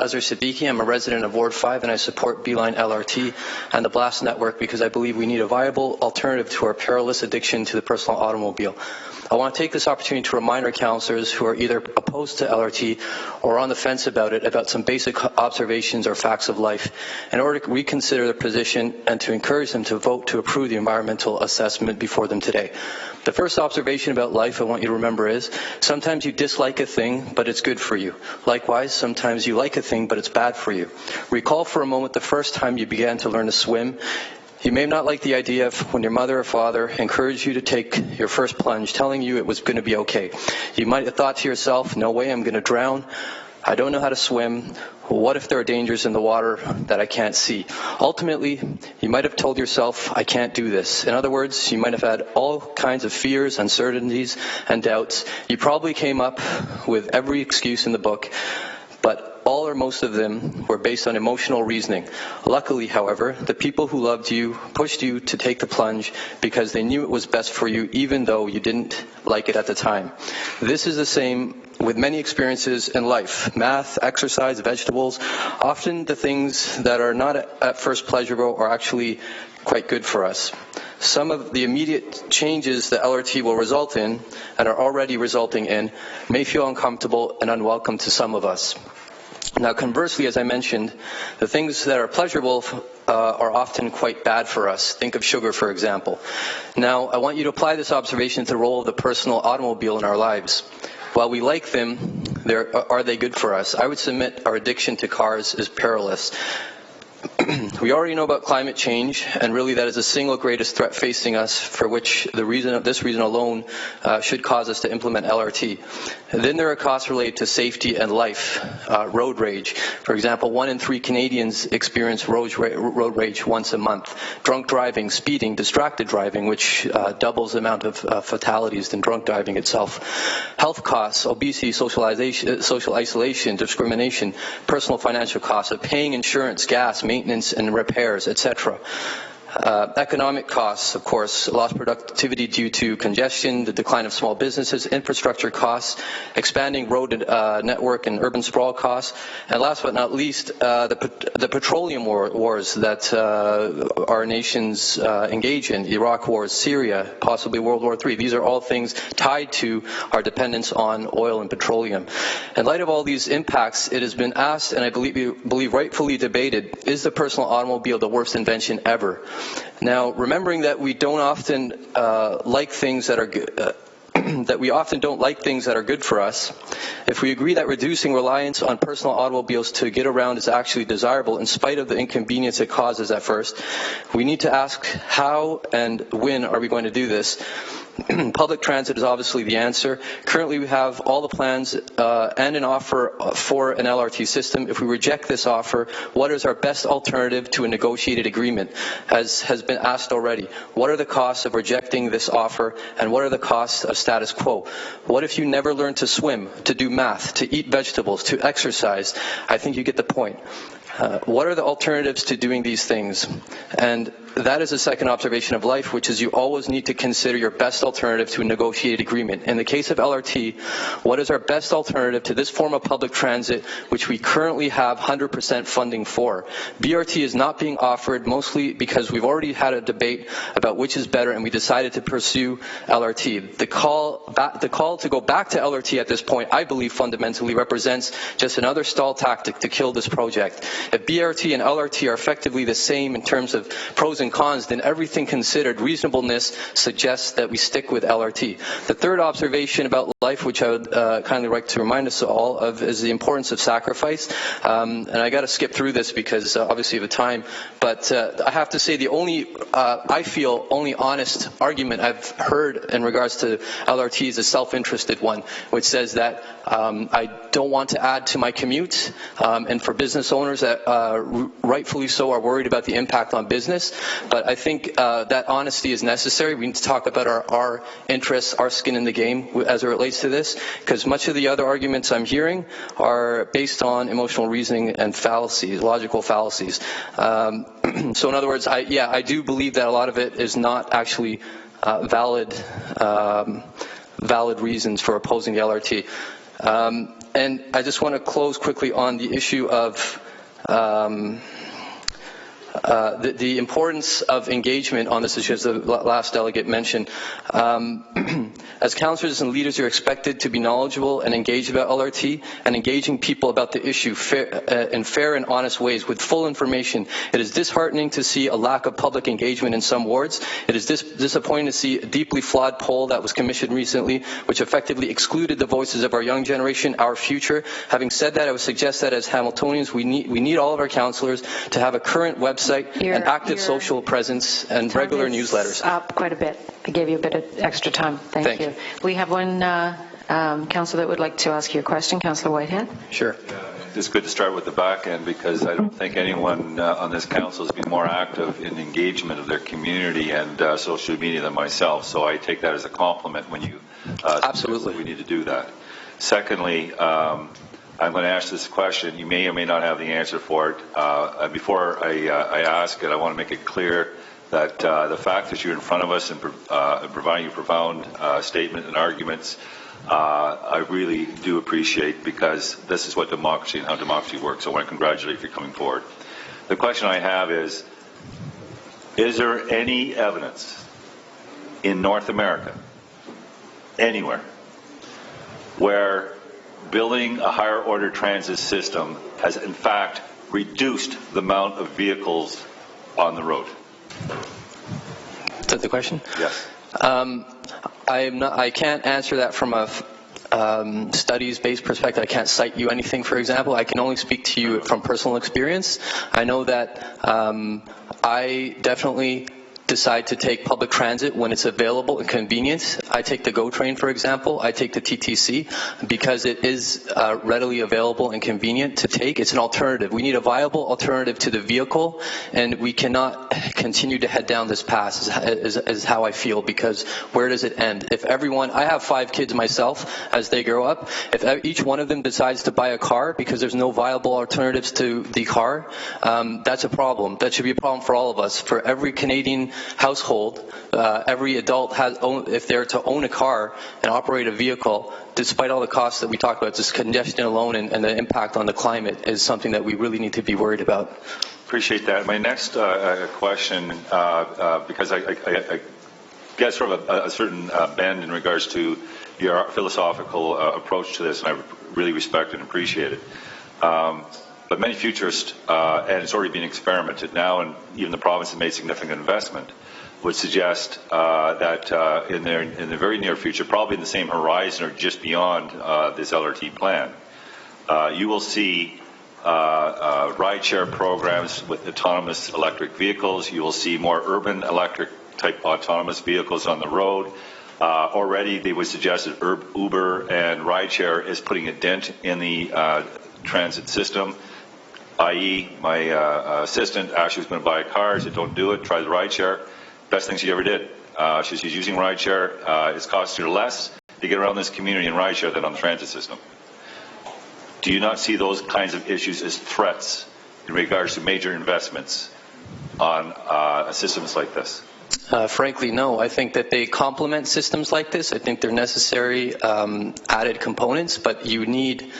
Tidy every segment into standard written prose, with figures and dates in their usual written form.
Azher Siddiqui. I'm a resident of Ward 5 and I support Beeline LRT and the Blast Network because I believe we need a viable alternative to our perilous addiction to the personal automobile. I want to take this opportunity to remind our councillors who are either opposed to LRT or on the fence about it about some basic observations or facts of life in order to reconsider their position and to encourage them to vote to approve the environmental assessment before them today. The first observation about life I want you to remember is sometimes you dislike a thing, but it's good for you. Likewise, sometimes you like a thing, but it's bad for you. Recall for a moment the first time you began to learn to swim. You may not like the idea of when your mother or father encouraged you to take your first plunge, telling you it was going to be okay. You might have thought to yourself, no way, I'm going to drown. I don't know how to swim. What if there are dangers in the water that I can't see? Ultimately, you might have told yourself, I can't do this. In other words, you might have had all kinds of fears, uncertainties, and doubts. You probably came up with every excuse in the book, but all or most of them were based on emotional reasoning. Luckily, however, the people who loved you pushed you to take the plunge because they knew it was best for you, even though you didn't like it at the time. This is the same with many experiences in life. Math, exercise, vegetables, often the things that are not at first pleasurable are actually quite good for us. Some of the immediate changes that LRT will result in, and are already resulting in, may feel uncomfortable and unwelcome to some of us. Now, conversely, as I mentioned, the things that are pleasurable are often quite bad for us. Think of sugar, for example. Now, I want you to apply this observation to the role of the personal automobile in our lives. While we like them, are they good for us? I would submit our addiction to cars is perilous. We already know about climate change, and really that is the single greatest threat facing us, for which this reason alone should cause us to implement LRT. And then there are costs related to safety and life, road rage. For example, 1 in 3 Canadians experience road rage once a month. Drunk driving, speeding, distracted driving, which doubles the amount of fatalities than drunk driving itself. Health costs, obesity, social isolation, discrimination, personal financial costs of paying insurance, gas, maintenance and repairs, etc. Economic costs, of course, lost productivity due to congestion, the decline of small businesses, infrastructure costs, expanding road network and urban sprawl costs, and last but not least, the petroleum wars that our nations engage in, Iraq wars, Syria, possibly World War III. These are all things tied to our dependence on oil and petroleum. In light of all these impacts, it has been asked, and I believe rightfully debated, is the personal automobile the worst invention ever? Now, remembering that we don't often like things that are good, that we often don't like things that are good for us, if we agree that reducing reliance on personal automobiles to get around is actually desirable in spite of the inconvenience it causes at first, we need to ask how and when are we going to do this? Public transit is obviously the answer. Currently, we have all the plans and an offer for an LRT system. If we reject this offer, what is our best alternative to a negotiated agreement? As has been asked already, what are the costs of rejecting this offer, and what are the costs of status quo? What if you never learn to swim, to do math, to eat vegetables, to exercise? I think you get the point. What are the alternatives to doing these things? And that is the second observation of life, which is you always need to consider your best alternative to a negotiated agreement. In the case of LRT, what is our best alternative to this form of public transit, which we currently have 100% funding for? BRT is not being offered mostly because we've already had a debate about which is better, and we decided to pursue LRT. The call to go back to LRT at this point, I believe, fundamentally represents just another stall tactic to kill this project. If BRT and LRT are effectively the same in terms of pros and cons, then everything considered, reasonableness suggests that we stick with LRT. The third observation about life, which I would kindly like to remind us all of, is the importance of sacrifice. And I got to skip through this because obviously of the time, but I have to say the only, I feel, only honest argument I've heard in regards to LRT is a self-interested one, which says that I don't want to add to my commute, and for business owners that rightfully so are worried about the impact on business. But I think that honesty is necessary. We need to talk about our interests, our skin in the game as it relates to this, because much of the other arguments I'm hearing are based on emotional reasoning and fallacies, logical fallacies. So in other words, I do believe that a lot of it is not actually valid reasons for opposing the LRT. And I just want to close quickly on the issue of the importance of engagement on this issue, as the last delegate mentioned. As councillors and leaders, you're expected to be knowledgeable and engaged about LRT and engaging people about the issue in fair and honest ways with full information. It is disheartening to see a lack of public engagement in some wards. It is disappointing to see a deeply flawed poll that was commissioned recently, which effectively excluded the voices of our young generation, our future. Having said that, I would suggest that as Hamiltonians, we need all of our councillors to have a current website, an active social presence, and regular newsletters. Up quite a bit. I gave you a bit of extra time. Thank you. We have one councillor that would like to ask you a question. Councillor Whitehead. Sure. It's good to start with the back end, because I don't think anyone on this council has been more active in engagement of their community and social media than myself. So I take that as a compliment when you absolutely we need to do that. Secondly, I'm going to ask this question. You may or may not have the answer for it. Before I ask it, I want to make it clear that the fact that you're in front of us and providing a profound statement and arguments, I really do appreciate, because this is what democracy and how democracy works. So I want to congratulate you for coming forward. The question I have is there any evidence in North America, anywhere, where building a higher order transit system has in fact reduced the amount of vehicles on the road? Is that the question? Yes. I can't answer that from a studies-based perspective. I can't cite you anything, for example. I can only speak to you from personal experience. I know that I definitely decide to take public transit when it's available and convenient. I take the GO train, for example. I take the TTC because it is readily available and convenient to take. It's an alternative. We need a viable alternative to the vehicle, and we cannot continue to head down this path, is how I feel, because where does it end? If everyone, I have 5 kids myself as they grow up, if each one of them decides to buy a car because there's no viable alternatives to the car, that's a problem. That should be a problem for all of us. For every Canadian household, every adult has, if they're to own a car and operate a vehicle, despite all the costs that we talk about, just congestion alone and the impact on the climate is something that we really need to be worried about. Appreciate that. My next question, because I get sort of a certain bend in regards to your philosophical approach to this, and I really respect and appreciate it. But many futurists, and it's already been experimented now, and even the province has made significant investment, would suggest that in the very near future, probably in the same horizon or just beyond this LRT plan, you will see rideshare programs with autonomous electric vehicles. You will see more urban electric type autonomous vehicles on the road. Already they would suggest that Uber and rideshare is putting a dent in the transit system, i.e. my assistant actually was going to buy a car. I said, don't do it, try the rideshare. Best thing she ever did. She's using rideshare. It's costing her less to get around this community in rideshare than on the transit system. Do you not see those kinds of issues as threats in regards to major investments on systems like this? Frankly, no. I think that they complement systems like this. I think they're necessary added components, but you need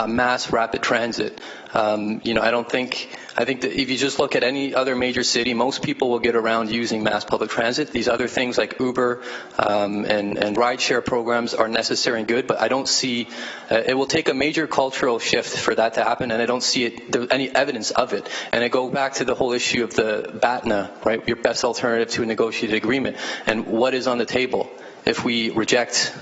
mass rapid transit. I think that if you just look at any other major city, most people will get around using mass public transit. These other things like Uber and rideshare programs are necessary and good, but I don't see, it will take a major cultural shift for that to happen, and I don't see any evidence of it. And I go back to the whole issue of the BATNA, right, your best alternative to a negotiated agreement, and what is on the table. If we reject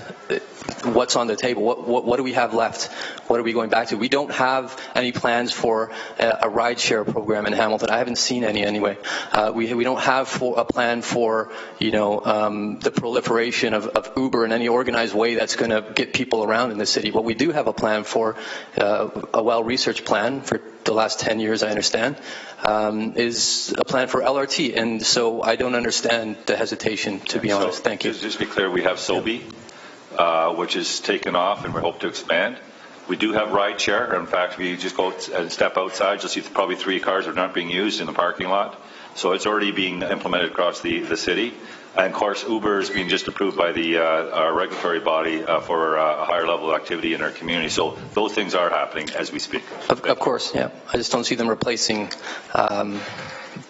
what's on the table, what do we have left? What are we going back to? We don't have any plans for a rideshare program in Hamilton. I haven't seen any anyway. We don't have a plan for the proliferation of Uber in any organized way that's going to get people around in the city. What we do have a plan for, a well-researched plan for the last 10 years, I understand, is a plan for LRT. And so I don't understand the hesitation, to be honest. Thank you. Just to be clear, we have SOBI, which is taken off, and we hope to expand. We do have rideshare. In fact, if you just go and step outside, you'll see probably 3 cars are not being used in the parking lot. So it's already being implemented across the city. And of course, Uber is being just approved by the our regulatory body for a higher level of activity in our community. So those things are happening as we speak. Of course, yeah. I just don't see them replacing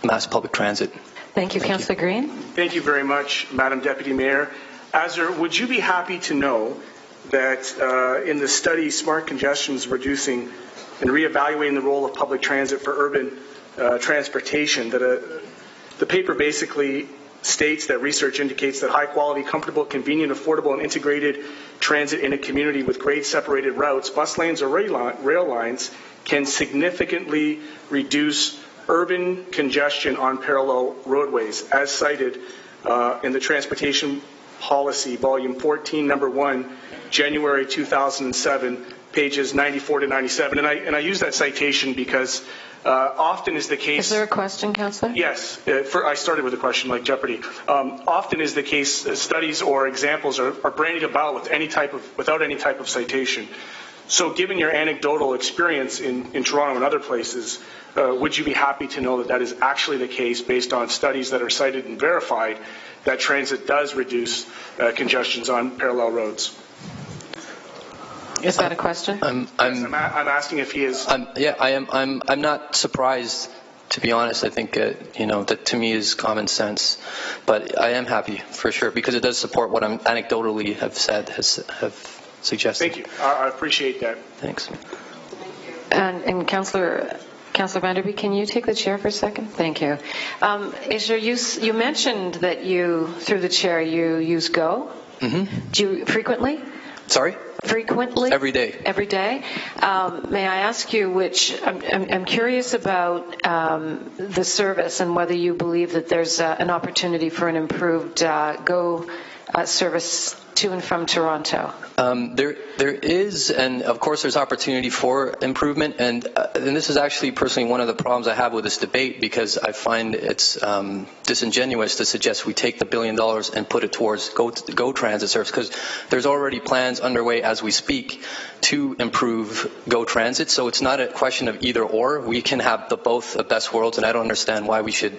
mass public transit. Thank you, Councillor Green. Thank you very much, Madam Deputy Mayor. Azher, would you be happy to know that in the study, Smart Congestion is reducing and reevaluating the role of public transit for urban transportation, that the paper basically states that research indicates that high-quality, comfortable, convenient, affordable, and integrated transit in a community with grade-separated routes, bus lanes, or rail lines can significantly reduce urban congestion on parallel roadways, as cited in the Transportation Policy, Volume 14, Number 1, January 2007, pages 94 to 97. And I use that citation because often is the case... Is there a question, Councillor? Yes. I started with a question like Jeopardy. Often is the case studies or examples are bandied about without any type of citation. So given your anecdotal experience in Toronto and other places, would you be happy to know that that is actually the case based on studies that are cited and verified that transit does reduce congestions on parallel roads? Is that a question? I'm asking if he is. Yeah, I am. I'm not surprised, to be honest. I think that to me is common sense, but I am happy for sure because it does support what I'm anecdotally have suggested. Thank you. I appreciate that. Thanks. And Councillor Vanderbeek, can you take the chair for a second? Thank you. Azher, you mentioned that through the chair, you use GO. Mm-hmm. Do you frequently? Sorry? Frequently? Every day. Every day. May I ask you I'm curious about the service and whether you believe that there's an opportunity for an improved GO service to and from Toronto? There is, and of course there's opportunity for improvement, and this is actually personally one of the problems I have with this debate, because I find it's disingenuous to suggest we take the $1 billion and put it towards GO transit service, because there's already plans underway as we speak to improve GO transit, so it's not a question of either or. We can have both the best worlds, and I don't understand why we should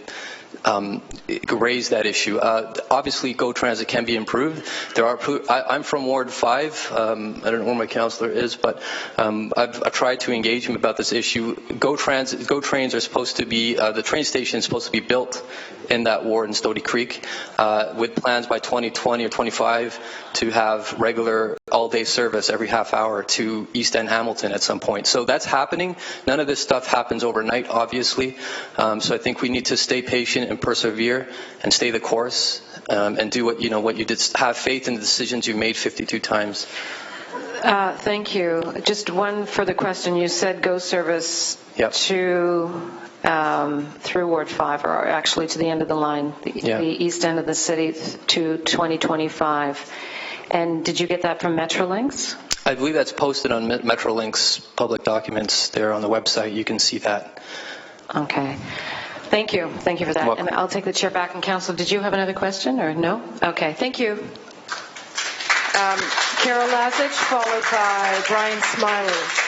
raise that issue. Obviously, GO transit can be improved. I'm from Ward 5. I don't know where my councillor is, but I've tried to engage him about this issue. GO trains are supposed to be, the train station is supposed to be built in that ward in Stody Creek, with plans by 2020 or 25 to have regular all-day service every half hour to East End Hamilton at some point. So that's happening. None of this stuff happens overnight, obviously. So I think we need to stay patient and persevere and stay the course, and do what you did. Have faith in the decisions you made 52 times. Thank you. Just one further question. You said GO service to through Ward 5, or actually to the end of the line, the east end of the city to 2025. And did you get that from Metrolinx? I believe that's posted on Metrolinx public documents there on the website. You can see that. Okay. Thank you. Thank you for that. And I'll take the chair back. And Council, did you have another question or no? Okay. Thank you. Carol Lazich, followed by Brian Smiley.